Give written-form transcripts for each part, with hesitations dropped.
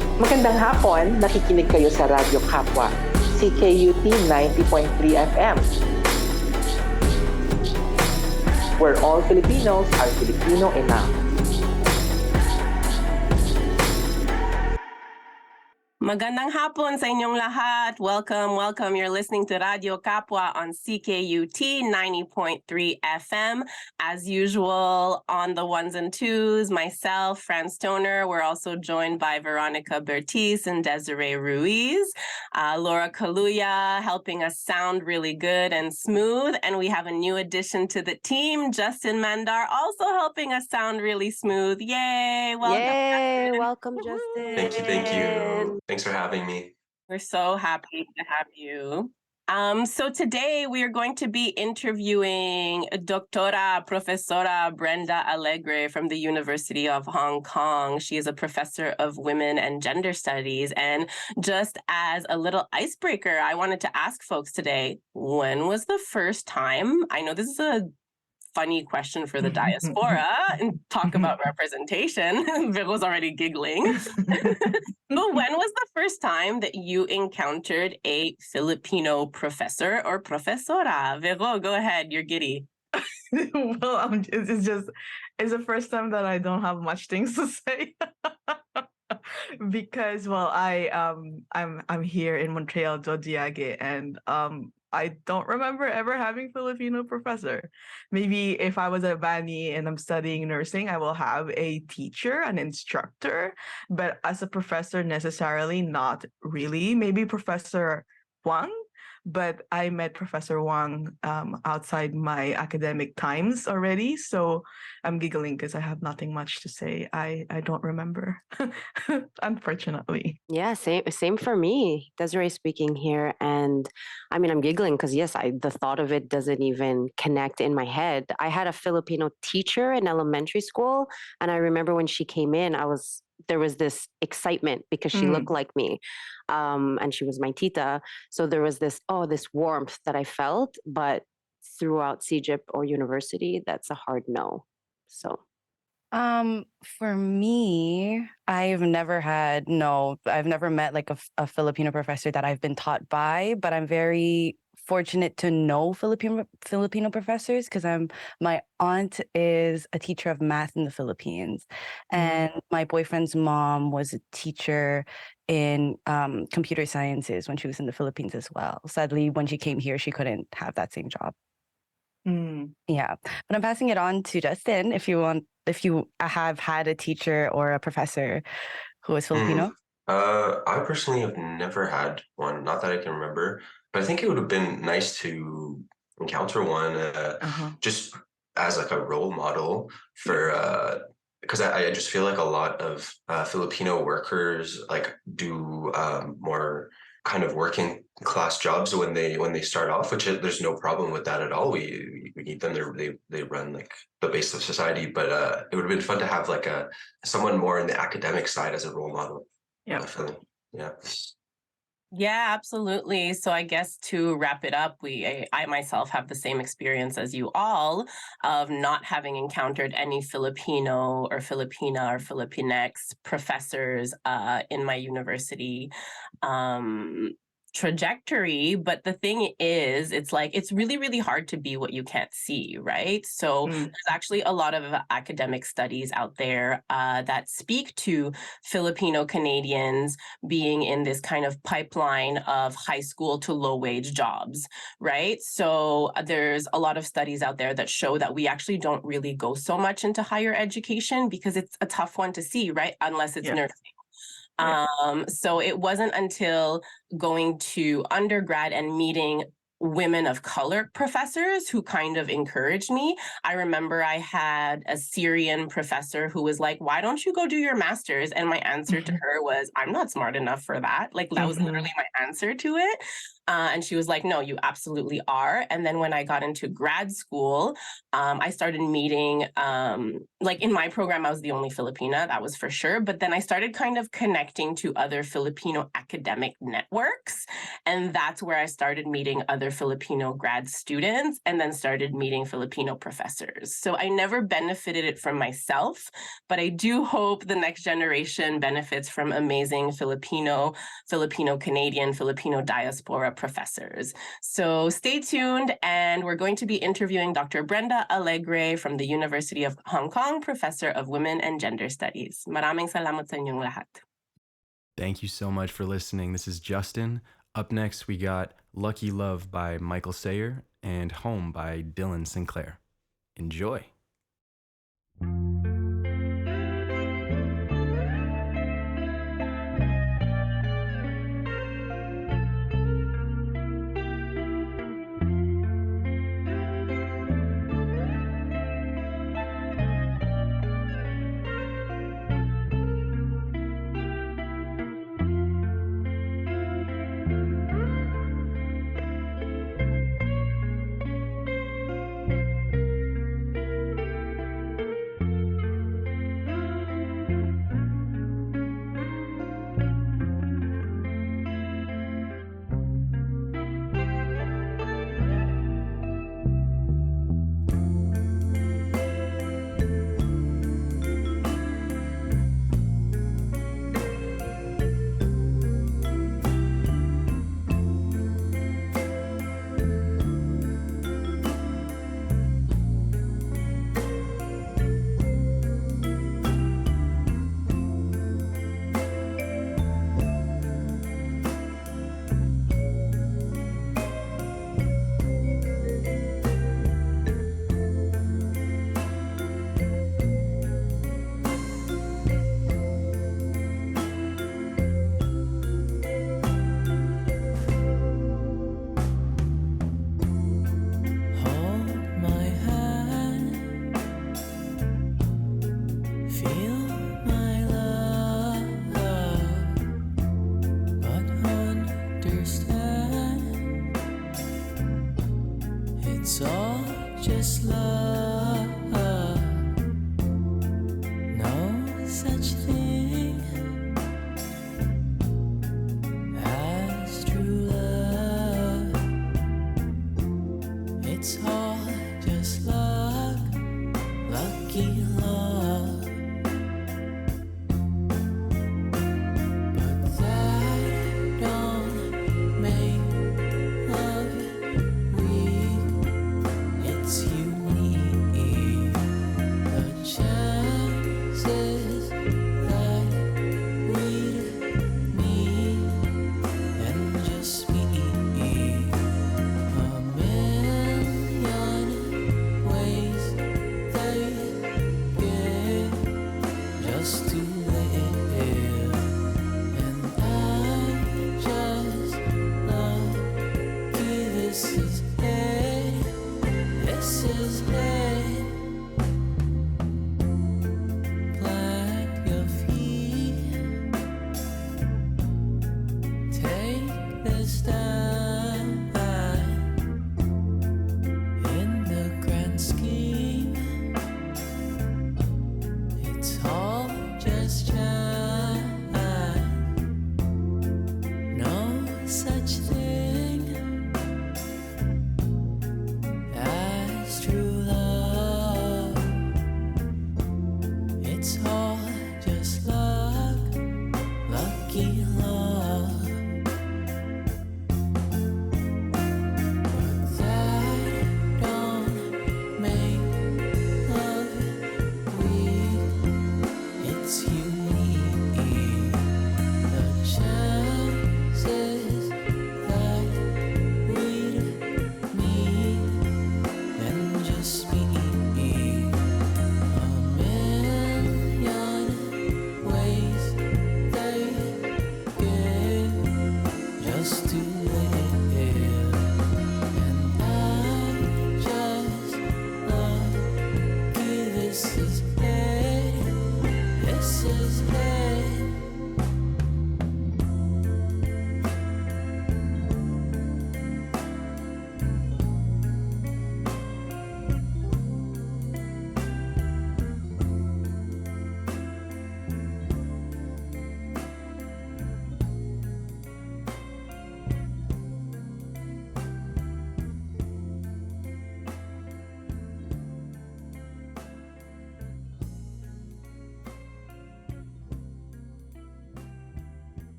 Magandang hapon, nakikinig kayo sa Radyo Kapwa, CKUT 90.3 FM. Where all Filipinos are Filipino enough. Magandang hapon sa inyong lahat. Welcome. You're listening to Radyo Kapwa on CKUT 90.3 FM. As usual, on the ones and twos, myself, Franz Stoner. We're also joined by Veronica Bertis and Desiree Ruiz. Laura Kaluya helping us sound really good and smooth. And we have a new addition to the team, Justin Mandar, also helping us sound really smooth. Yay! Welcome, Justin. Welcome, Justin. Thank you. Thanks for having me. We're so happy to have you. So today we are going to be interviewing Doctora Professora Brenda Alegre from the University of Hong Kong. She is a professor of women and gender studies. And just as a little icebreaker, I wanted to ask folks today, when was the first time, I know this is a funny question for the diaspora and talk about representation. Virgo's already giggling. But when was the first time that you encountered a Filipino professor or profesora? Virgo, go ahead. You're giddy. Well, it's the first time that I don't have much things to say. Because I'm here in Montreal, Zodiac, and I don't remember ever having Filipino professor. Maybe if I was at Bani and I'm studying nursing, I will have a teacher, an instructor, but as a professor necessarily not really. Maybe Professor Wang, but I met Professor Wang outside my academic times already. So I'm giggling because I have nothing much to say. I don't remember, unfortunately. Yeah, same for me. Desiree speaking here. And I mean, I'm giggling because yes, the thought of it doesn't even connect in my head. I had a Filipino teacher in elementary school. And I remember when she came in, there was this excitement because she looked like me. And she was my tita. So there was this warmth that I felt, but throughout CEGIP or university, that's a hard no. So. For me, I've never met like a Filipino professor that I've been taught by, but I'm very fortunate to know Filipino professors because my aunt is a teacher of math in the Philippines, and my boyfriend's mom was a teacher in computer sciences when she was in the Philippines as well. Sadly, when she came here, she couldn't have that same job. Yeah, but I'm passing it on to Justin if you have had a teacher or a professor who was Filipino. I personally have never had one, not that I can remember, but I think it would have been nice to encounter one just as like a role model for because I just feel like a lot of Filipino workers like do more kind of working class jobs when they start off, which there's no problem with that at all. We need them. They run like the base of society, but it would have been fun to have like someone more in the academic side as a role model. Yeah. Yeah. Yeah, absolutely. So I guess to wrap it up, I myself have the same experience as you all of not having encountered any Filipino or Filipina or Filipinx professors in my university trajectory. But the thing is, it's like, it's really, really hard to be what you can't see, right? So there's actually a lot of academic studies out there that speak to Filipino Canadians being in this kind of pipeline of high school to low wage jobs, right? So there's a lot of studies out there that show that we actually don't really go so much into higher education because it's a tough one to see, right? Unless it's nursing. So it wasn't until going to undergrad and meeting women of color professors who kind of encouraged me. I remember I had a Syrian professor who was like, why don't you go do your master's? And my answer to her was, I'm not smart enough for that. Like that was literally my answer to it. And she was like, no, you absolutely are. And then when I got into grad school, I started meeting, like in my program, I was the only Filipina, that was for sure. But then I started kind of connecting to other Filipino academic networks. And And that's where I started meeting other Filipino grad students and then started meeting Filipino professors. So I never benefited it from myself, but I do hope the next generation benefits from amazing Filipino, Filipino Canadian, Filipino diaspora professors. So stay tuned, and we're going to be interviewing Dr. Brenda Alegre from the University of Hong Kong, Professor of Women and Gender Studies. Maraming salamat sa inyong lahat. Thank you so much for listening. This is Justin. Up next, we got Lucky Love by Michael Sayer and Home by Dylan Sinclair. Enjoy.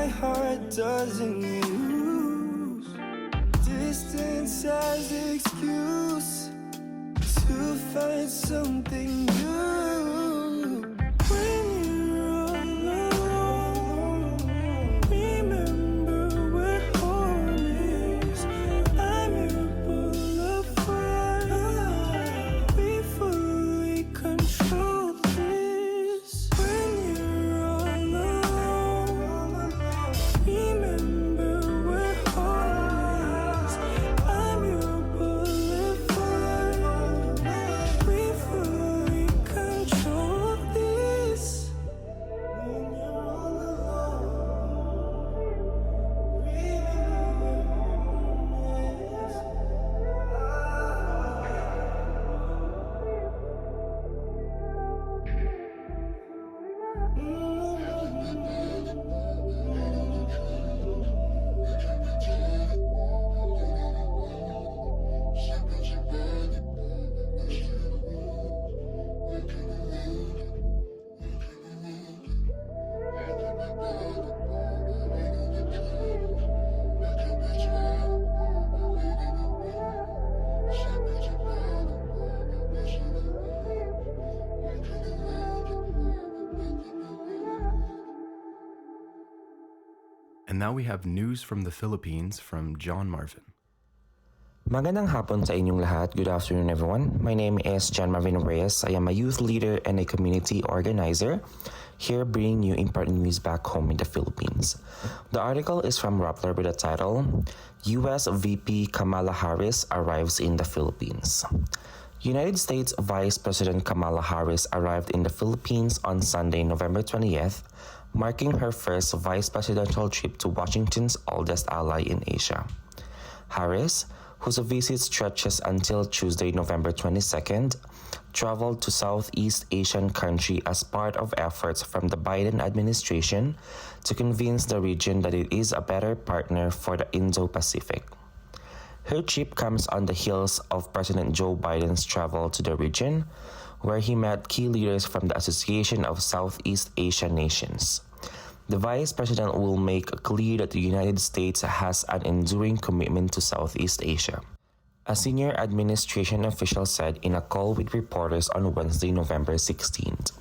heart doesn't use distance as excuse to find something new. When you're all alone, remember where home is. I'm your boulevard. We fully control this. When you're all alone, remember where home is. I'm your boulevard. We fully control this. When you're all alone, remember where And now we have news from the Philippines from John Marvin. Magandang hapon sa inyong lahat. Good afternoon, everyone. My name is John Marvin Reyes. I am a youth leader and a community organizer here bringing you important news back home in the Philippines. The article is from Rappler with the title, U.S. VP Kamala Harris arrives in the Philippines. United States Vice President Kamala Harris arrived in the Philippines on Sunday, November 20th, marking her first vice presidential trip to Washington's oldest ally in Asia. Harris, whose visit stretches until Tuesday, November 22nd, traveled to Southeast Asian country as part of efforts from the Biden administration to convince the region that it is a better partner for the Indo-Pacific. Her trip comes on the heels of President Joe Biden's travel to the region, where he met key leaders from the Association of Southeast Asian Nations. The Vice President will make clear that the United States has an enduring commitment to Southeast Asia. A senior administration official said in a call with reporters on Wednesday, November 16th.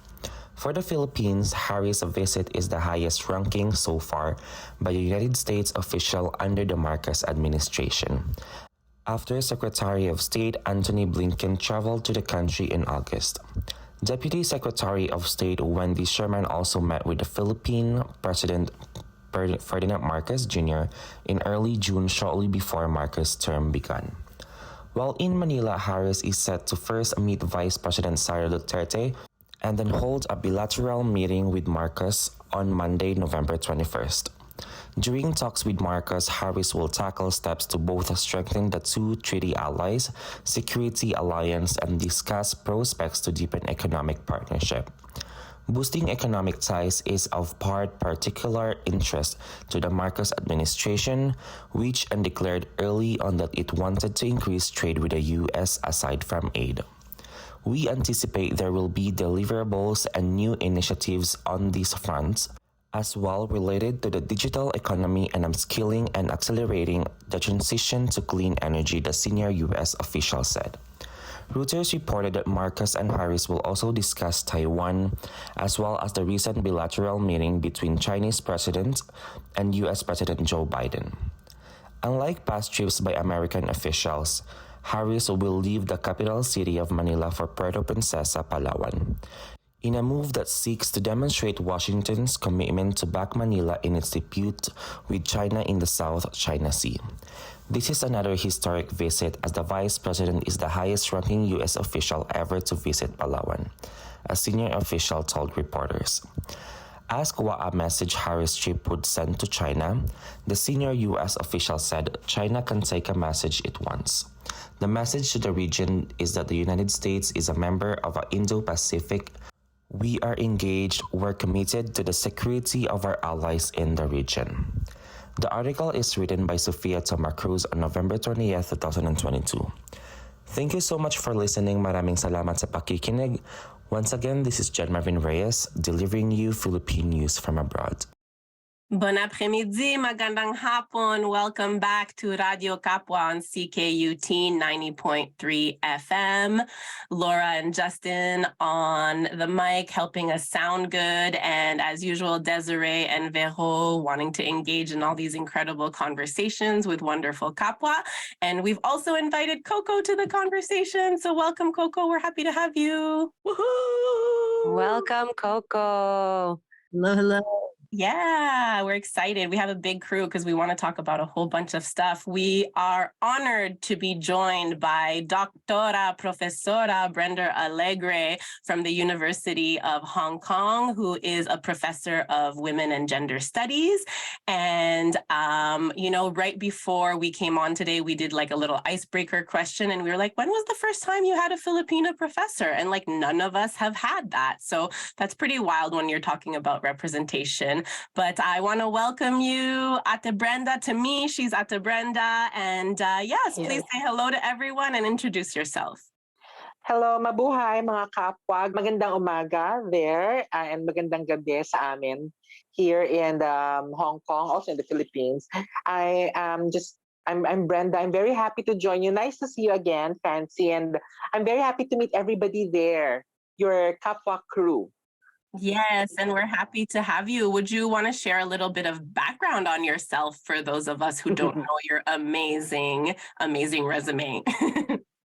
For the Philippines, Harris' visit is the highest ranking so far by a United States official under the Marcos administration, after Secretary of State Antony Blinken traveled to the country in August. Deputy Secretary of State Wendy Sherman also met with the Philippine President Ferdinand Marcos Jr. in early June, shortly before Marcos' term began. While in Manila, Harris is set to first meet Vice President Sara Duterte and then hold a bilateral meeting with Marcos on Monday, November 21st. During talks with Marcos, Harris will tackle steps to both strengthen the two treaty allies' security alliance and discuss prospects to deepen economic partnership. Boosting economic ties is of particular interest to the Marcos administration, which declared early on that it wanted to increase trade with the U.S. aside from aid. We anticipate there will be deliverables and new initiatives on these fronts, as well related to the digital economy and upskilling and accelerating the transition to clean energy, the senior U.S. official said. Reuters reported that Marcos and Harris will also discuss Taiwan, as well as the recent bilateral meeting between Chinese President and U.S. President Joe Biden. Unlike past trips by American officials, Harris will leave the capital city of Manila for Puerto Princesa, Palawan, in a move that seeks to demonstrate Washington's commitment to back Manila in its dispute with China in the South China Sea. This is another historic visit, as the Vice President is the highest-ranking U.S. official ever to visit Palawan, a senior official told reporters. Asked what a message Harris' trip would send to China, the senior U.S. official said China can take a message it wants. The message to the region is that the United States is a member of the Indo-Pacific. We are engaged, we're committed to the security of our allies in the region. The article is written by Sofia Toma Cruz on November 20th, 2022. Thank you so much for listening. Maraming salamat sa pakikinig. Once again, this is John Marvin Reyes, delivering you Philippine news from abroad. Bon après-midi, magandang hapon. Welcome back to Radio Kapwa on CKUT 90.3 FM. Laura and Justin on the mic helping us sound good. And as usual, Desiree and Vero wanting to engage in all these incredible conversations with wonderful Kapwa. And we've also invited Coco to the conversation. So welcome, Coco. We're happy to have you. Woohoo! Welcome, Coco. Hello, hello. Yeah, we're excited. We have a big crew because we want to talk about a whole bunch of stuff. We are honored to be joined by Doctora Professora Brenda Alegre from the University of Hong Kong, who is a professor of women and gender studies. And, right before we came on today, we did like a little icebreaker question. And we were like, when was the first time you had a Filipino professor? And like none of us have had that. So that's pretty wild when you're talking about representation. But I want to welcome you, Ate Brenda. To me, she's Ate Brenda. And yes, please say hello to everyone and introduce yourself. Hello, mabuhay mga kapwa. Magandang umaga there and magandang gabi sa amin here in Hong Kong, also in the Philippines. I'm Brenda. I'm very happy to join you. Nice to see you again, Fancy. And I'm very happy to meet everybody there, your Kapwa crew. Yes, and we're happy to have you. Would you want to share a little bit of background on yourself for those of us who don't know your amazing, amazing resume?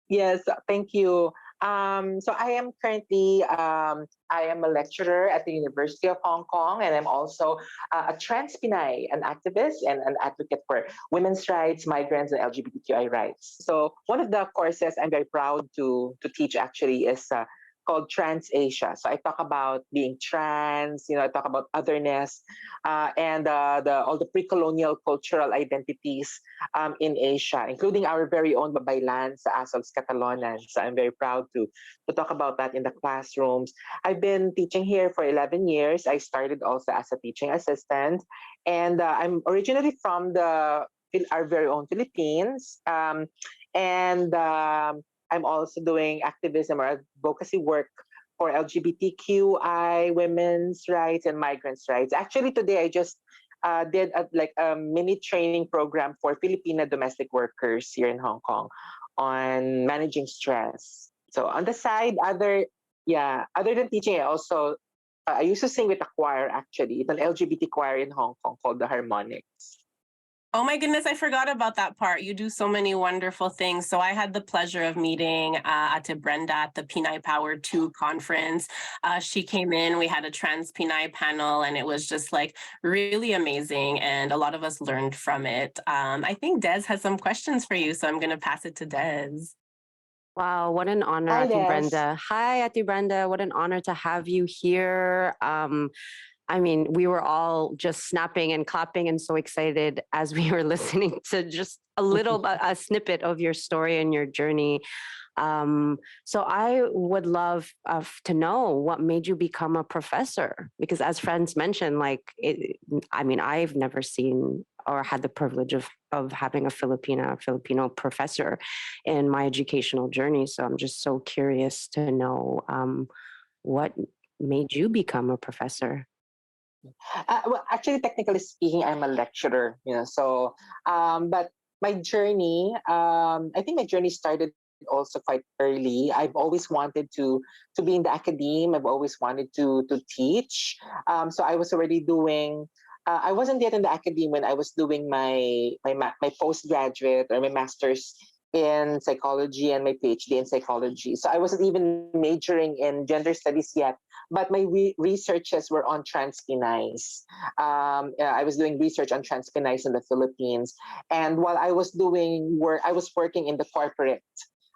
Yes, thank you. So I am currently I am a lecturer at the University of Hong Kong, and I'm also a TransPinay, an activist and an advocate for women's rights, migrants, and LGBTQI rights. So one of the courses I'm very proud to teach actually is called Trans Asia. So I talk about being trans, I talk about otherness, and all the pre-colonial cultural identities in Asia, including our very own Babaylans, Asogs Catalonan. So I'm very proud to talk about that in the classrooms. I've been teaching here for 11 years. I started also as a teaching assistant, and I'm originally from our very own Philippines, and I'm also doing activism or advocacy work for LGBTQI, women's rights, and migrants' rights. Actually, today I just did a mini training program for Filipino domestic workers here in Hong Kong on managing stress. So on the side, other than teaching, I used to sing with a choir. Actually, it's an LGBT choir in Hong Kong called the Harmonics. Oh my goodness, I forgot about that part. You do so many wonderful things. So I had the pleasure of meeting Ate Brenda at the Pinay Power 2 conference. She came in, we had a Trans Pinay panel, and it was just like really amazing. And a lot of us learned from it. I think Des has some questions for you, so I'm going to pass it to Des. Wow, what an honor, Hi, Ate Des. Brenda. Hi, Ate Brenda. What an honor to have you here. I mean, we were all just snapping and clapping and so excited as we were listening to just a snippet of your story and your journey. So I would love to know what made you become a professor, because as friends mentioned, I've never seen or had the privilege of having a Filipino professor in my educational journey. So I'm just so curious to know what made you become a professor. Well, actually, technically speaking, I'm a lecturer, but my journey, I think my journey started also quite early. I've always wanted to be in the academe. I've always wanted to teach. So I was already doing. I wasn't yet in the academe when I was doing my postgraduate or my master's in psychology and my PhD in psychology. So I wasn't even majoring in gender studies yet, but my researches were on transpinays. I was doing research on transpinays in the Philippines, and while I was doing work, I was working in the corporate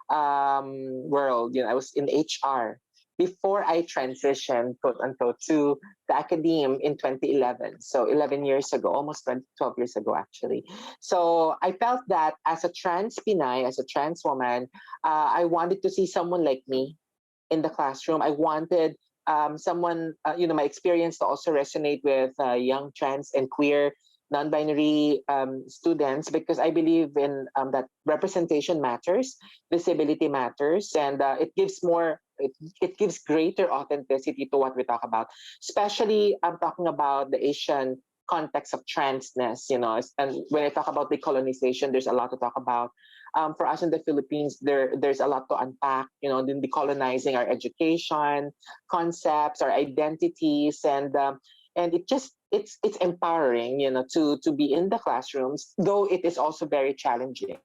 world. I was in HR before I transitioned, quote unquote, to the academe in 2011. So 11 years ago, almost 12 years ago, actually. So I felt that as a trans Pinay, as a trans woman, I wanted to see someone like me in the classroom. I wanted someone, my experience to also resonate with young trans and queer non-binary students, because I believe in that representation matters, visibility matters, and it gives more. It gives greater authenticity to what we talk about. Especially, I'm talking about the Asian context of transness, and when I talk about decolonization, there's a lot to talk about. For us in the Philippines, there's a lot to unpack, in decolonizing our education, concepts, our identities, and it's empowering, to be in the classrooms, though it is also very challenging.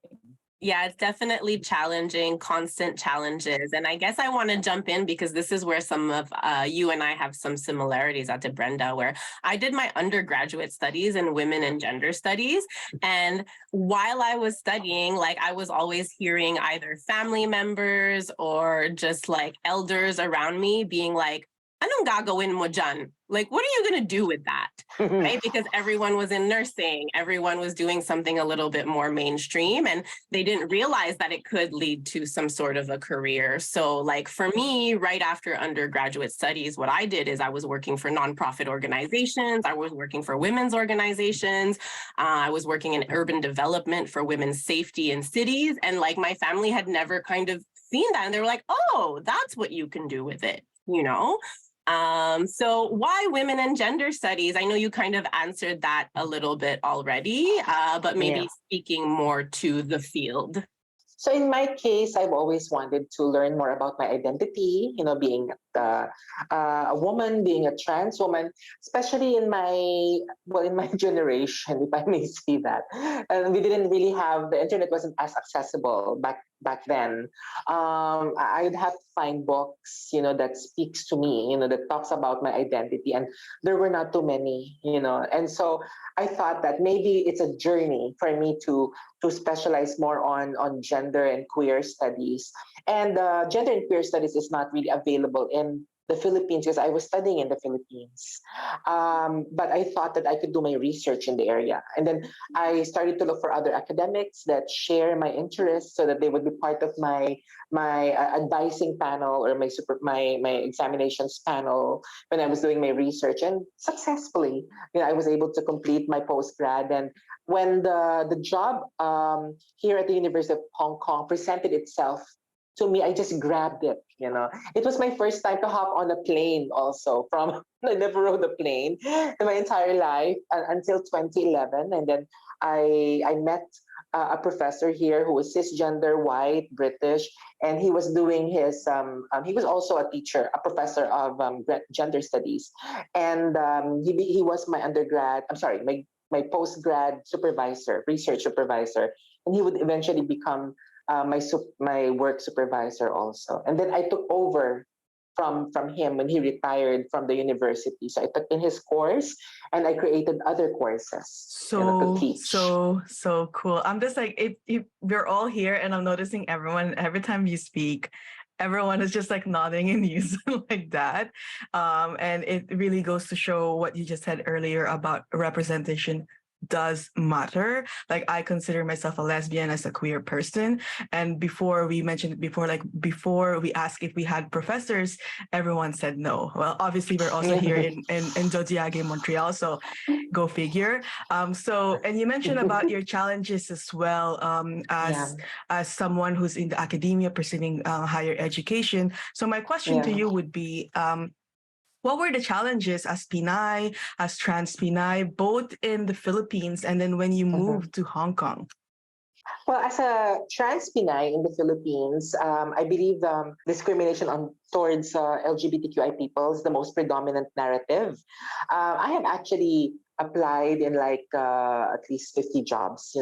Yeah, it's definitely challenging, constant challenges. And I guess I want to jump in because this is where some of you and I have some similarities at Brenda, where I did my undergraduate studies in women and gender studies. And while I was studying, like I was always hearing either family members or just like elders around me being like, anong gagawin mo dyan? Like, what are you going to do with that? Right? Because everyone was in nursing, everyone was doing something a little bit more mainstream, and they didn't realize that it could lead to some sort of a career. So, like for me, right after undergraduate studies, what I did is I was working for nonprofit organizations, I was working for women's organizations, I was working in urban development for women's safety in cities, and like my family had never kind of seen that, and they were like, "Oh, that's what you can do with it," So why women and gender studies? I know you kind of answered that a little bit already, but maybe speaking more to the field. So in my case, I've always wanted to learn more about my identity, being a woman, being a trans woman, especially in my generation, if I may say that. And we didn't really have, the internet wasn't as accessible back then. I'd have to find books, that speaks to me, that talks about my identity. And there were not too many, And so I thought that maybe it's a journey for me to specialize more on gender and queer studies. And gender and queer studies is not really available in the Philippines because I was studying in the Philippines. But I thought that I could do my research in the area. And then I started to look for other academics that share my interests so that they would be part of my advising panel or my examinations panel when I was doing my research. And successfully, I was able to complete my postgrad. And when the job here at the University of Hong Kong presented itself to me, I just grabbed it. It was my first time to hop on a plane. Also, from I never rode a plane in my entire life until 2011, and then I met a professor here who was cisgender, white, British, and he was doing his. He was also a teacher, a professor of gender studies, and he was my undergrad. I'm sorry, my postgrad supervisor, research supervisor, and he would eventually become my work supervisor also. And then I took over from him when he retired from the university. So I took in his course and I created other courses to teach. So cool. I'm just like, we're all here and I'm noticing everyone, every time you speak, everyone is just like nodding in unison like that. And it really goes to show what you just said earlier about representation does matter. Like I consider myself a lesbian as a queer person. And before we mentioned it before, like before we asked if we had professors, everyone said no. Well, obviously we're also here in Zodiac, Montreal. So go figure. And you mentioned about your challenges as well, as someone who's in the academia pursuing higher education. So my question to you would be, what were the challenges as Pinay, as TransPinay, both in the Philippines and then when you moved to Hong Kong? Well, as a trans Pinay in the Philippines, I believe discrimination towards LGBTQI people is the most predominant narrative. I have actually applied in at least 50 jobs.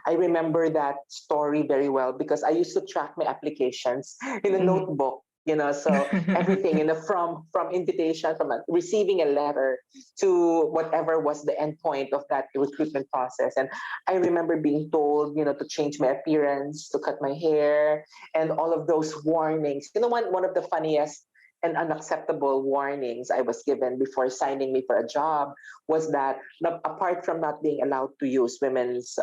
I remember that story very well because I used to track my applications in a notebook. So everything, from invitation, from receiving a letter to whatever was the end point of that recruitment process. And I remember being told, to change my appearance, to cut my hair, and all of those warnings. One of the funniest and unacceptable warnings I was given before signing me for a job was that apart from not being allowed to use women's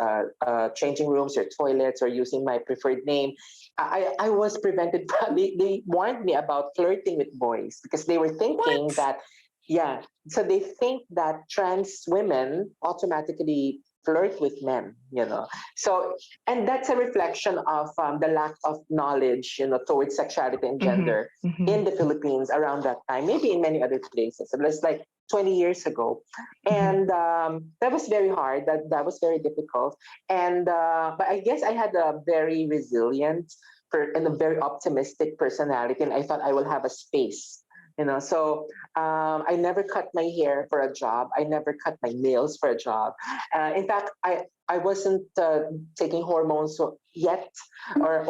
changing rooms or toilets or using my preferred name, I was prevented from, they warned me about flirting with boys because they were thinking that, so they think that trans women automatically flirt with men, So, and that's a reflection of the lack of knowledge, towards sexuality and gender in the Philippines around that time, maybe in many other places. So it's like 20 years ago. And that was very hard. That was very difficult. And but I guess I had a very resilient and a very optimistic personality, and I thought I will have a space. So I never cut my hair for a job. I never cut my nails for a job. In fact, I wasn't taking hormones yet or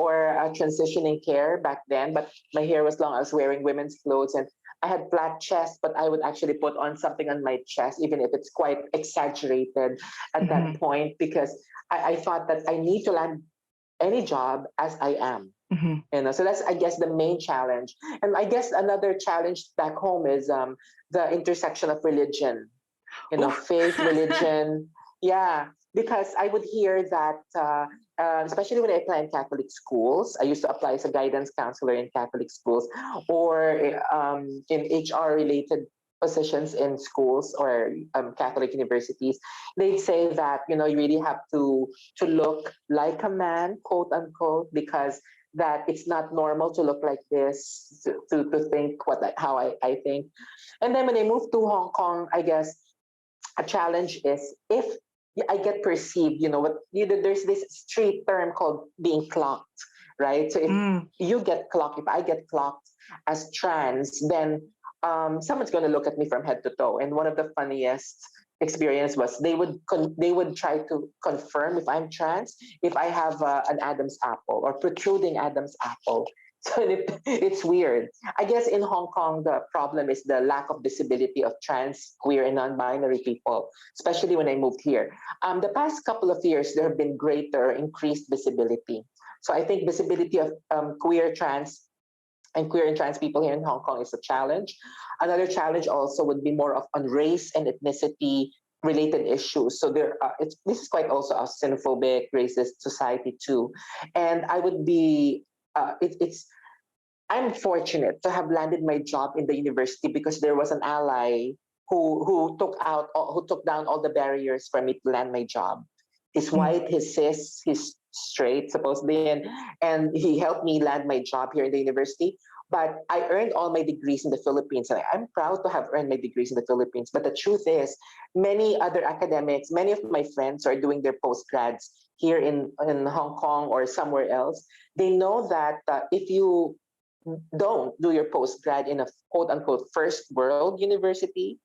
transitioning care back then, but my hair was long. I was wearing women's clothes, and I had flat chest, but I would actually put on something on my chest, even if it's quite exaggerated at that point, because I thought that I need to land any job as I am. So that's, I guess, the main challenge. And I guess another challenge back home is the intersection of religion, faith, religion. Yeah, because I would hear that, especially when I apply in Catholic schools, I used to apply as a guidance counselor in Catholic schools, or in HR related positions in schools or Catholic universities. They'd say that you really have to look like a man, quote unquote, because that it's not normal to look like this, to think how I think. And then when I moved to Hong Kong, I guess a challenge is if I get perceived, there's this street term called being clocked, right? So if you get clocked, if I get clocked as trans, then someone's going to look at me from head to toe. And one of the funniest experience was they would try to confirm if I'm trans if I have an Adam's apple or protruding Adam's apple. So it's weird. I guess in Hong Kong the problem is the lack of visibility of trans, queer, and non-binary people, especially when I moved here. The past couple of years there have been greater increased visibility. So I think visibility of queer and trans people here in Hong Kong is a challenge. Another challenge also would be more on race and ethnicity related issues. So this is quite also a xenophobic, racist society too. And I would be, I'm fortunate to have landed my job in the university because there was an ally who took down all the barriers for me to land my job. He's white, he's cis, he's straight supposedly, and he helped me land my job here in the university. But I earned all my degrees in the Philippines, and I'm proud to have earned my degrees in the Philippines. But the truth is, many other academics, many of my friends who are doing their postgrads here in Hong Kong or somewhere else, they know that if you don't do your postgrad in a quote-unquote first world university,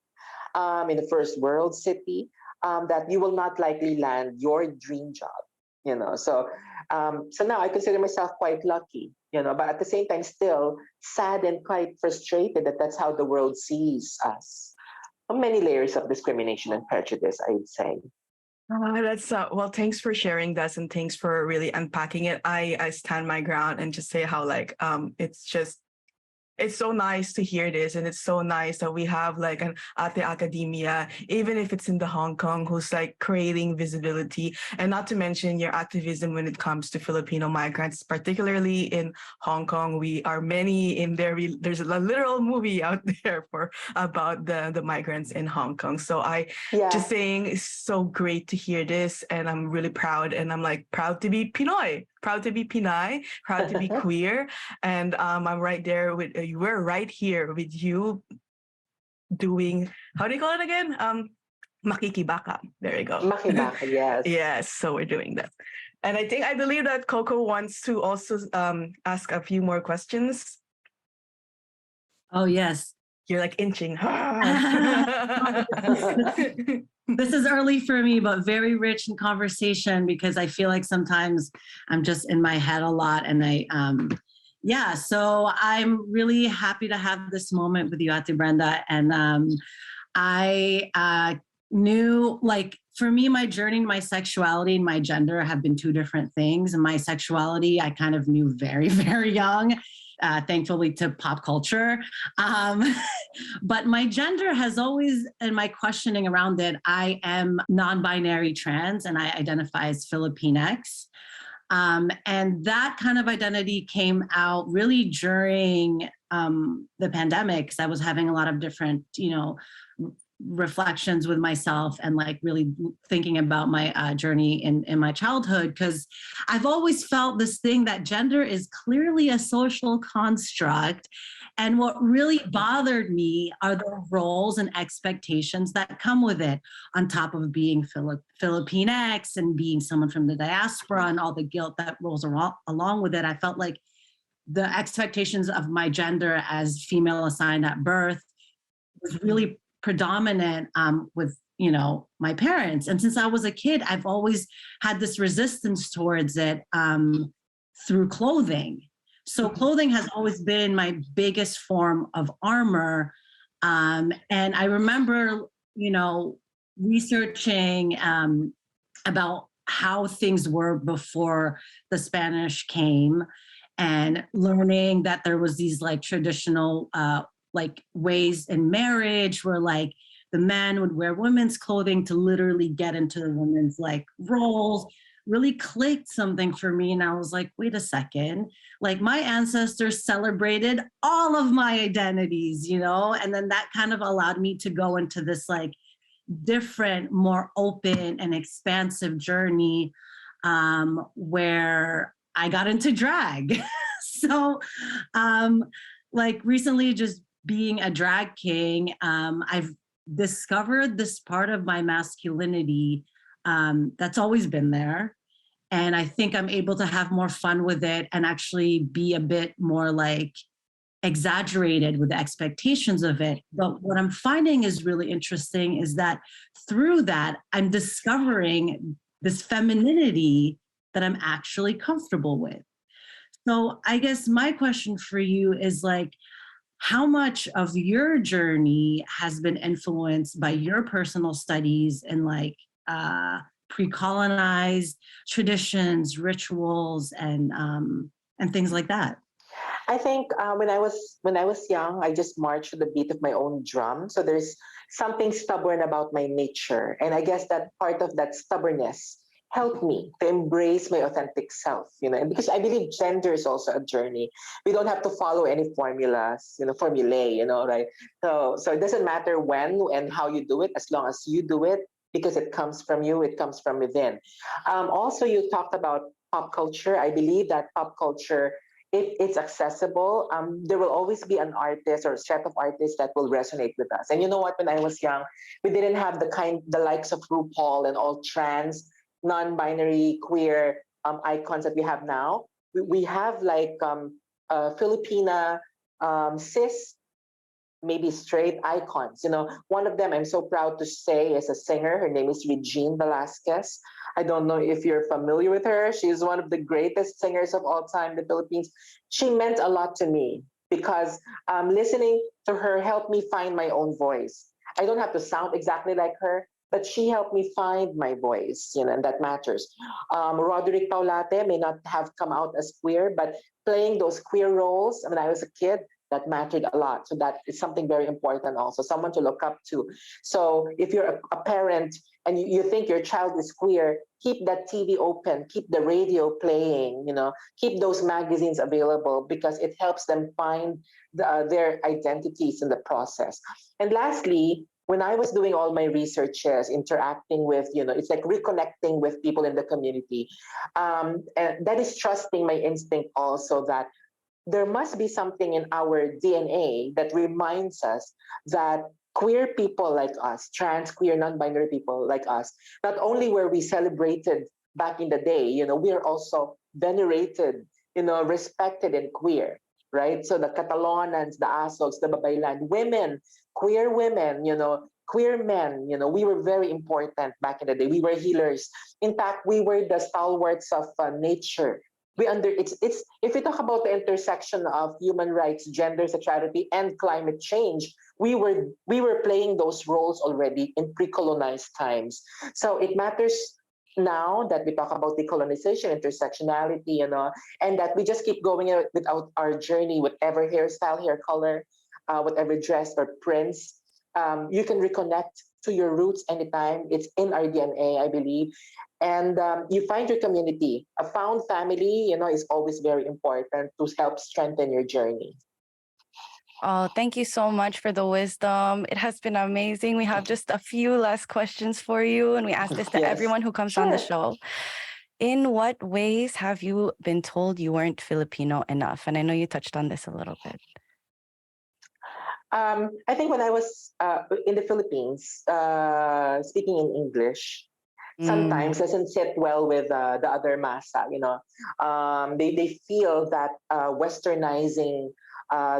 in the first world city, that you will not likely land your dream job. So now I consider myself quite lucky, but at the same time still sad and quite frustrated that that's how the world sees us. Many layers of discrimination and prejudice, I would say. That's well, thanks for sharing this, and thanks for really unpacking it. I stand my ground and just say how it's so nice to hear this, and it's so nice that we have like an Ate Academia, even if it's in the Hong Kong, who's like creating visibility, and not to mention your activism when it comes to Filipino migrants, particularly in Hong Kong. We are many in there. There's a literal movie out there about the migrants in Hong Kong. So just saying, it's so great to hear this, and I'm really proud, and I'm like proud to be Pinoy. Proud to be Pinay, proud to be queer, and I'm right there with we're right here with you doing, how do you call it again? Makikibaka. There you go. Makibaka, yes. Yes, so we're doing that. And I believe that Coco wants to also ask a few more questions. Oh, yes. You're like inching. This is early for me, but very rich in conversation, because I feel like sometimes I'm just in my head a lot. And so I'm really happy to have this moment with you, Ate Brenda. And I knew, like, for me, my journey, my sexuality and my gender have been two different things. And my sexuality, I kind of knew very, very young. Thankfully to pop culture. But my gender has always, and my questioning around it, I am non-binary trans and I identify as Filipinx. And that kind of identity came out really during the pandemic, because I was having a lot of different, reflections with myself and like really thinking about my journey in my childhood, because I've always felt this thing that gender is clearly a social construct. And what really bothered me are the roles and expectations that come with it, on top of being Filipinx and being someone from the diaspora and all the guilt that rolls along with it. I felt like the expectations of my gender as female assigned at birth was really predominant with my parents. And since I was a kid, I've always had this resistance towards it through clothing. So clothing has always been my biggest form of armor. And I remember, researching about how things were before the Spanish came, and learning that there was these like traditional like ways in marriage where like the man would wear women's clothing to literally get into the women's like roles, really clicked something for me. And I was like, wait a second, like my ancestors celebrated all of my identities, and then that kind of allowed me to go into this like different, more open and expansive journey where I got into drag. So like recently, just being a drag king, I've discovered this part of my masculinity that's always been there. And I think I'm able to have more fun with it and actually be a bit more like exaggerated with the expectations of it. But what I'm finding is really interesting is that through that, I'm discovering this femininity that I'm actually comfortable with. So I guess my question for you is like, how much of your journey has been influenced by your personal studies and like pre-colonized traditions, rituals, and things like that? I think when I was young, I just marched to the beat of my own drum. So there's something stubborn about my nature, and I guess that part of that stubbornness helped me to embrace my authentic self. And because I believe gender is also a journey. We don't have to follow any formulas, formulae, right? So it doesn't matter when and how you do it, as long as you do it, because it comes from you, it comes from within. Also, you talked about pop culture. I believe that pop culture, if it's accessible, there will always be an artist or a set of artists that will resonate with us. And you know what? When I was young, we didn't have the likes of RuPaul and all trans, non-binary, queer icons that we have now. We have like Filipina, cis, maybe straight icons. One of them I'm so proud to say is a singer. Her name is Regine Velasquez. I don't know if you're familiar with her. She's one of the greatest singers of all time in the Philippines. She meant a lot to me because listening to her helped me find my own voice. I don't have to sound exactly like her, but she helped me find my voice, and that matters. Roderick Paulate may not have come out as queer, but playing those queer roles when I was a kid, that mattered a lot. So that is something very important also, someone to look up to. So if you're a parent and you think your child is queer, keep that TV open, keep the radio playing, keep those magazines available because it helps them find their identities in the process. And lastly, when I was doing all my researches, interacting with, it's like reconnecting with people in the community. And that is trusting my instinct also that there must be something in our DNA that reminds us that queer people like us, trans, queer, non-binary people like us, not only were we celebrated back in the day, we are also venerated, respected and queer, right? So the Catalanans, the Asogs, the Babaylan, women, queer women, queer men, we were very important back in the day. We were healers. In fact, we were the stalwarts of nature. It's if we talk about the intersection of human rights, gender, sexuality, and climate change, we were playing those roles already in pre-colonized times. So it matters now that we talk about decolonization, intersectionality, and that we just keep going without our journey, whatever hairstyle, hair color, whatever dress or prints. You can reconnect to your roots anytime. It's in our DNA, I believe. And you find your community. A found family, is always very important to help strengthen your journey. Oh, thank you so much for the wisdom. It has been amazing. We have just a few last questions for you, and we ask this to Yes. everyone who comes on the show. In what ways have you been told you weren't Filipino enough? And I know you touched on this a little bit. I think when I was in the Philippines, speaking in English, sometimes doesn't sit well with the other masa. They feel that westernizing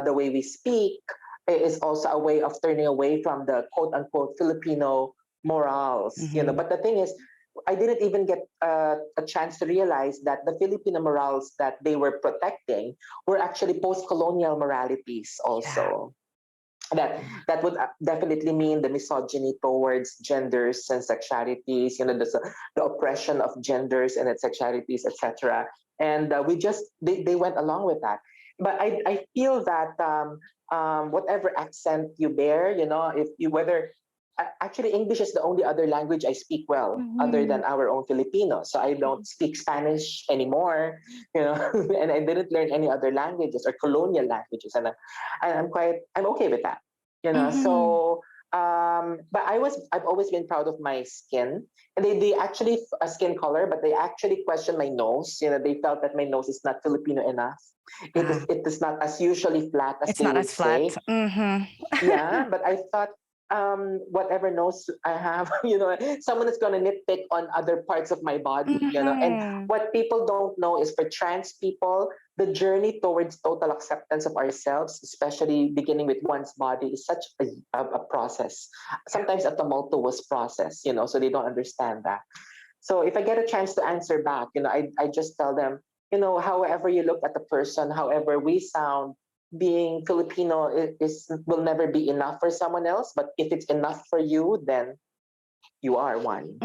the way we speak is also a way of turning away from the quote unquote Filipino morals. But the thing is, I didn't even get a chance to realize that the Filipino morals that they were protecting were actually post-colonial moralities also. That would definitely mean the misogyny towards genders and sexualities, the oppression of genders and its sexualities, etc. And they went along with that. But I feel that whatever accent you bear, if you whether actually English is the only other language I speak well other than our own Filipino. So I don't speak Spanish anymore, and I didn't learn any other languages or colonial languages, and I'm okay with that, So, but I've always been proud of my skin, and they actually a skin color, but they actually questioned my nose. They felt that my nose is not Filipino enough. It is not as usually flat as It's they not would as flat. say. Yeah, but I thought whatever nose I have, someone is going to nitpick on other parts of my body, And what people don't know is for trans people, the journey towards total acceptance of ourselves, especially beginning with one's body, is such a process. Sometimes a tumultuous process, so they don't understand that. So if I get a chance to answer back, I just tell them, however you look at the person, however we sound, being Filipino will never be enough for someone else. But if it's enough for you, then you are one.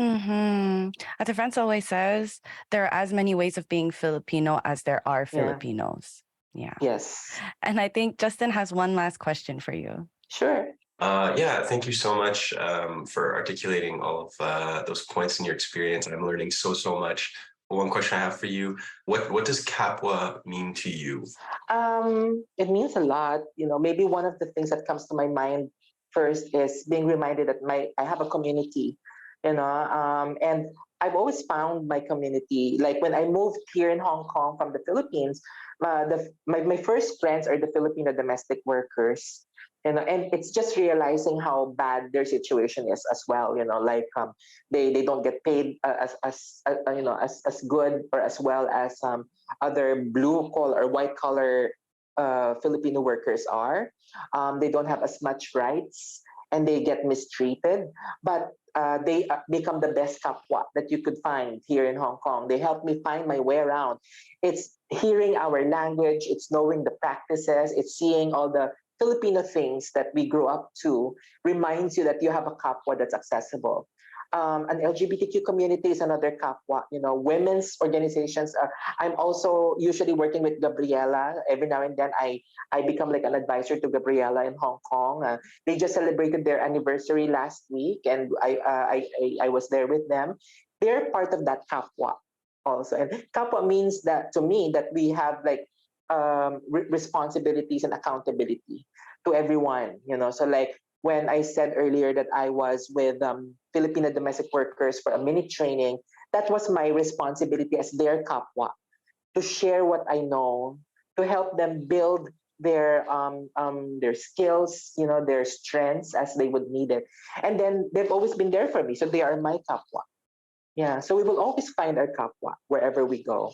Ate France always says there are as many ways of being Filipino as there are Filipinos. Yeah. Yes. And I think Justin has one last question for you. Sure. Yeah, thank you so much for articulating all of those points in your experience. I'm learning so much. One question I have for you: what does Kapwa mean to you? It means a lot. Maybe one of the things that comes to my mind first is being reminded that I have a community. And I've always found my community. Like when I moved here in Hong Kong from the Philippines, my first friends are the Filipino domestic workers. And it's just realizing how bad their situation is as well. They don't get paid as good or as well as other blue collar or white collar Filipino workers are. They don't have as much rights and they get mistreated. But they become the best kapwa that you could find here in Hong Kong. They help me find my way around. It's hearing our language, it's knowing the practices, it's seeing all the Filipino things that we grew up to, reminds you that you have a kapwa that's accessible. An LGBTQ community is another kapwa. Women's organizations. I'm also usually working with Gabriela. Every now and then, I become like an advisor to Gabriela in Hong Kong. They just celebrated their anniversary last week, and I was there with them. They're part of that kapwa also, and kapwa means that to me that we have like responsibilities and accountability to everyone. So like when I said earlier that I was with Filipino domestic workers for a mini training, that was my responsibility as their kapwa, to share what I know, to help them build their skills, their strengths as they would need it. And then they've always been there for me. So they are my kapwa. Yeah, so we will always find our kapwa wherever we go.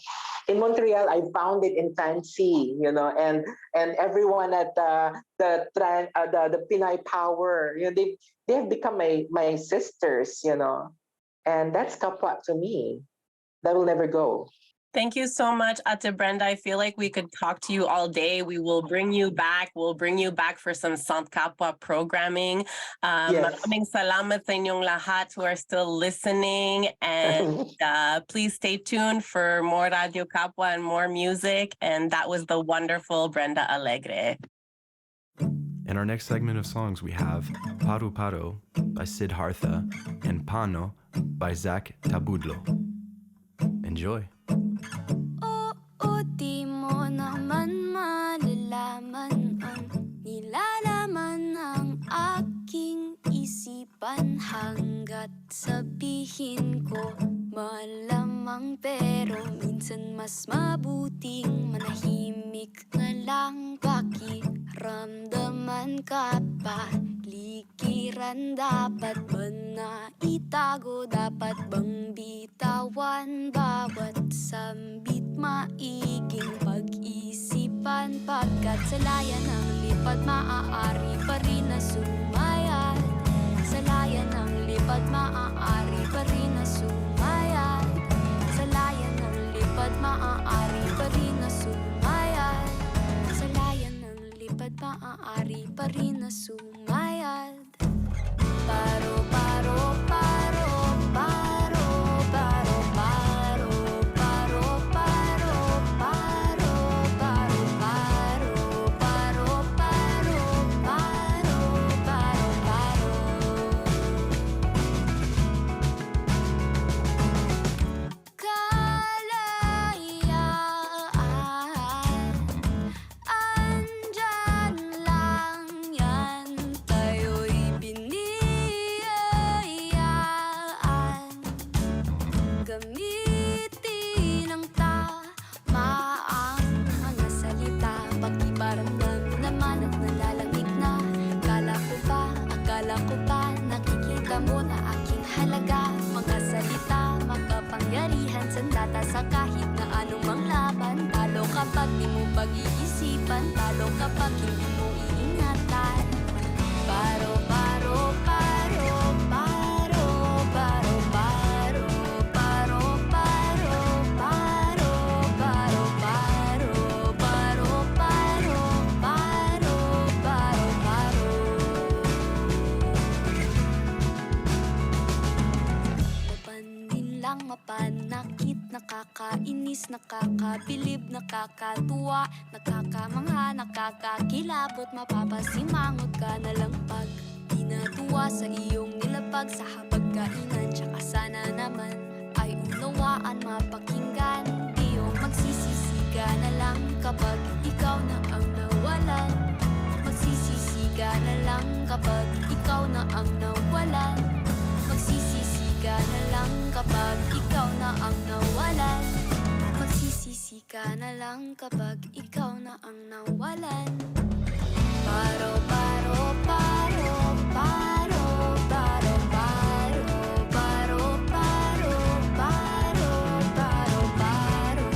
In Montreal, I found it in Fancy, and everyone at the Pinay Power, they have become my sisters, and that's kapwa to me. That will never go. Thank you so much, Ate Brenda. I feel like we could talk to you all day. We will bring you back. We'll bring you back for some Sant Kapwa programming. Maraming salamat sa inyong lahat who are still listening. And please stay tuned for more Radio Kapwa and more music. And that was the wonderful Brenda Alegre. In our next segment of songs, we have Paru Paru by Sid Hartha and Pano by Zach Tabudlo. Enjoy. Oo, di mo naman malalaman ang nila sabihin ko malamang, pero minsan mas mabuting manahimik na lang. Pakiramdaman ka pa likiran, dapat ba na itago? Dapat bang bitawan? Bawat sambit maiging pag-isipan, pagkat sa layan ng lipad maaari pa rin na sumayad. Sa layan ng lipad maaari pa rin na sumayad. Sa layan ng lipad maaari pa rin na sumayad. Sa layan ng lipad maaari pa rin na sumayad. Paro, paro, paro, paro, paro, paro, paro, paro, paro, paro, paro, paro, paro, paro, paro, paro. Kalayaan, andyan lang yan, tayo'y biniyayaan. Gamitin ang tamaang mga salita, pakiparamdam naman at nalalamig na. Akala ko pa, nakikita mo na aking halaga. Mga salita, makapangyarihan, sandata sa kahit na anumang laban. Talo kapag di mo pag-iisipan, talo kapag hindi mo iingatan. Paro, paro, paro, paro, paro, paro, paro, paro, paro, paro, paro, paro, paro, paro, paro, paro. Mapandin lang, mapanakit, nakakainis, nakakabilib, nakakatuwa, nakakamangha, nakakakilabot, mapapasimangot ka na lang pag di natuwa sa iyong nilapag sa hapagkainan. Tsaka sana naman ay unawaan, mapakinggan, iyong magsisisi ka na lang kapag ikaw na ang nawalan. Magsisisi ka na lang kapag ikaw na ang nawalan. Magsisisi ka na lang kapag ikaw na ang nawalan. Magsisisi ka na lang kapag ikaw na ang nawalan. Paro, paro, paro, paro, paro, paro, paro, paro, paro, paro, paro,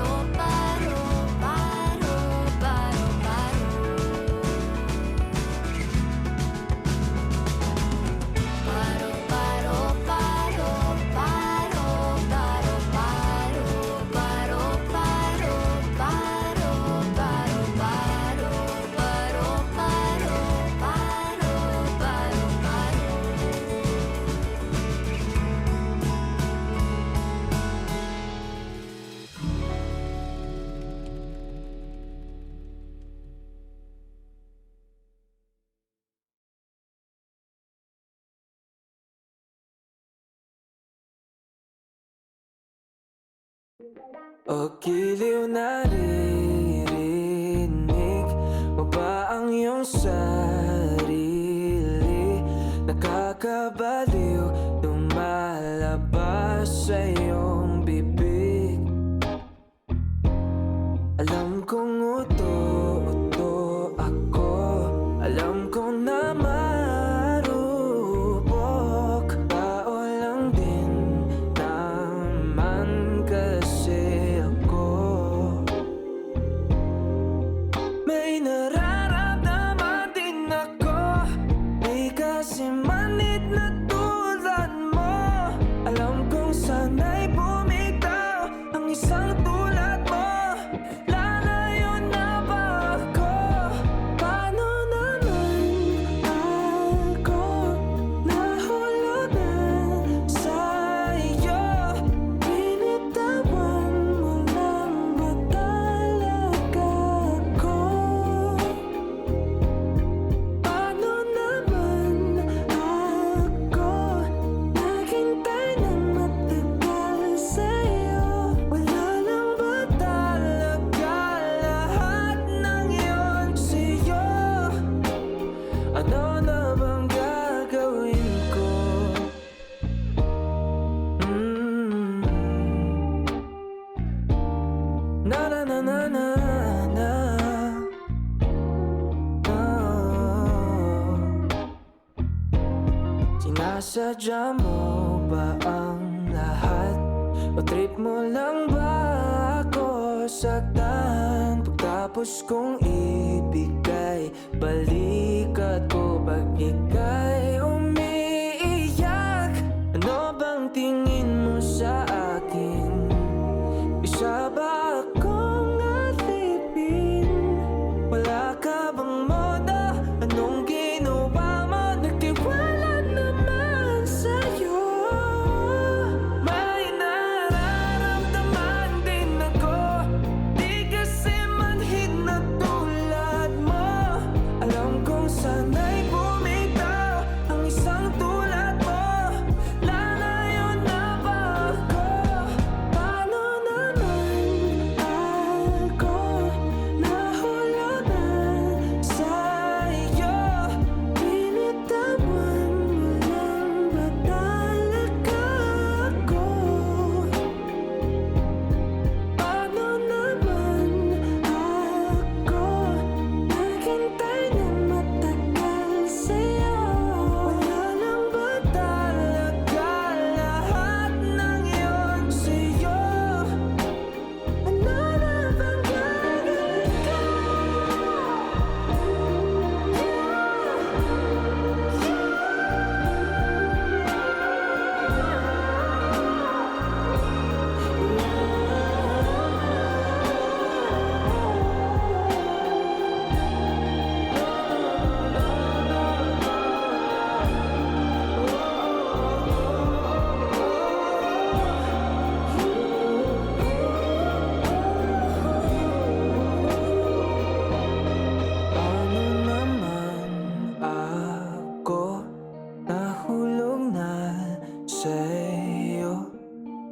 paro, paro, paro, paro, paro. Paro, paro, paro, paro, paro, paro, paro, paro, paro, paro, paro, paro, paro, paro, paro, O giliw naririnig mo ba ang iyong sarili? Nakakabaliw, lumalabas sa iyong bibig. Alam kong uto ako, alam kong na marupok. Tao lang din naman kasi ako. May nararamdaman din Sinadya mo ba ang lahat? O trip mo lang ba ako saktan? Pagkatapos kong ibigay, balikat ko pag ika'y umiiyak. Ano bang tingin mo sa akin? Isa ba akong alipin? Wala ka bang moda? Anong ginawa mo? Nagtiwala naman sa'yo. May nararamdaman din ako, di kasi manhid na tulad mo. Alam kong sana'y bumitaw ang isang tulad mo. Lalayo na ba ako? Paano naman ako nahulugan sa'yo? Binitawan mo lang ba talaga ako? Paano naman ako naghintay ng matagal sa'yo? Wala lang ba talaga lahat ng yun sa'yo? Ano na bang gagawin ko? Paano naman ako nahulog na sa'yo?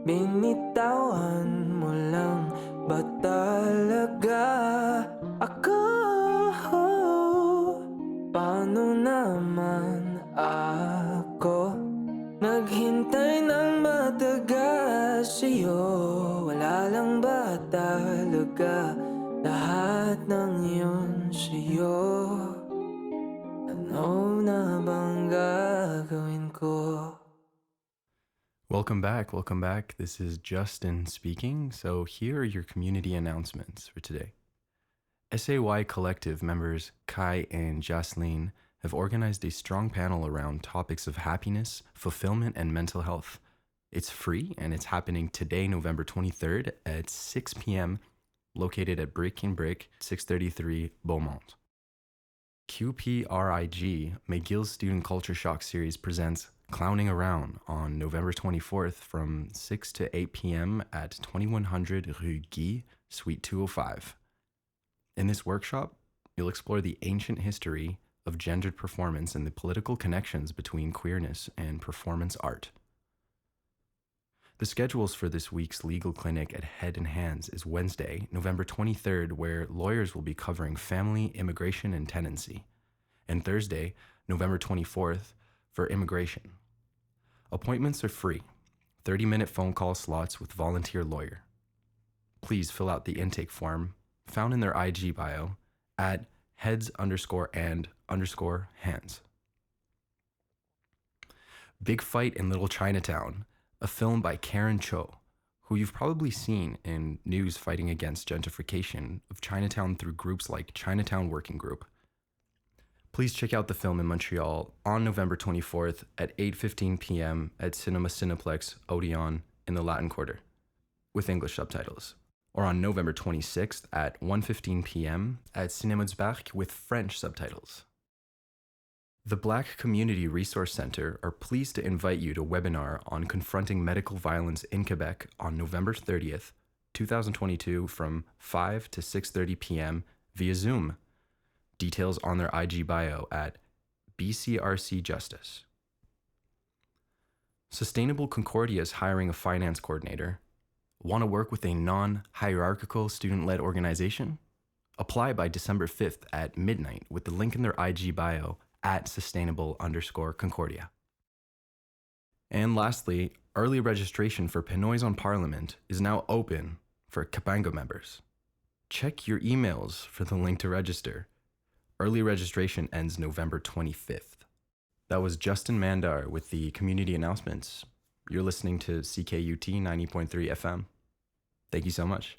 Binitawan mo lang ba talaga ako? Paano naman ako naghintay ng matagal sa'yo? Wala lang ba talaga lahat ng yun sa'yo? Ano na bang gagawin ko? Welcome back. Welcome back. This is Justin speaking. So, here are your community announcements for today. SAY Collective members Kai and Jocelyn have organized a strong panel around topics of happiness, fulfillment, and mental health. It's free and it's happening today, November 23rd at 6 p.m., located at Brick and Brick, 633 Beaumont. QPRIG, McGill's Student Culture Shock Series, presents Clowning Around on November 24th from 6 to 8 p.m. at 2100 Rue Guy, Suite 205. In this workshop, you'll explore the ancient history of gendered performance and the political connections between queerness and performance art. The schedules for this week's legal clinic at Head and Hands is Wednesday, November 23rd, where lawyers will be covering family, immigration, and tenancy, and Thursday, November 24th, for immigration. Appointments are free, 30-minute phone call slots with volunteer lawyer. Please fill out the intake form found in their IG bio at heads_and_hands. Big Fight in Little Chinatown, a film by Karen Cho, who you've probably seen in news fighting against gentrification of Chinatown through groups like Chinatown Working Group. Please check out the film in Montreal on November 24th at 8:15 p.m. at Cinema Cineplex Odeon in the Latin Quarter, with English subtitles, or on November 26th at 1:15 p.m. at Cinémas Barque with French subtitles. The Black Community Resource Center are pleased to invite you to a webinar on confronting medical violence in Quebec on November 30th, 2022 from 5 to 6:30 p.m. via Zoom. Details on their IG bio at BCRC Justice. Sustainable Concordia is hiring a finance coordinator. Want to work with a non-hierarchical student-led organization? Apply by December 5th at midnight with the link in their IG bio at sustainable_Concordia. And lastly, early registration for Pinoys on Parliament is now open for Kapanga members. Check your emails for the link to register. Early registration ends November 25th. That was Justin Mandar with the community announcements. You're listening to CKUT 90.3 FM. Thank you so much.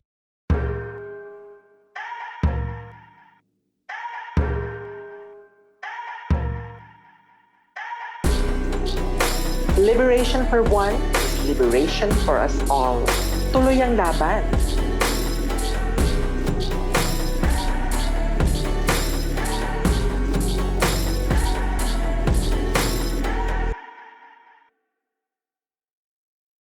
Liberation for one is liberation for us all. Tuloy ang laban.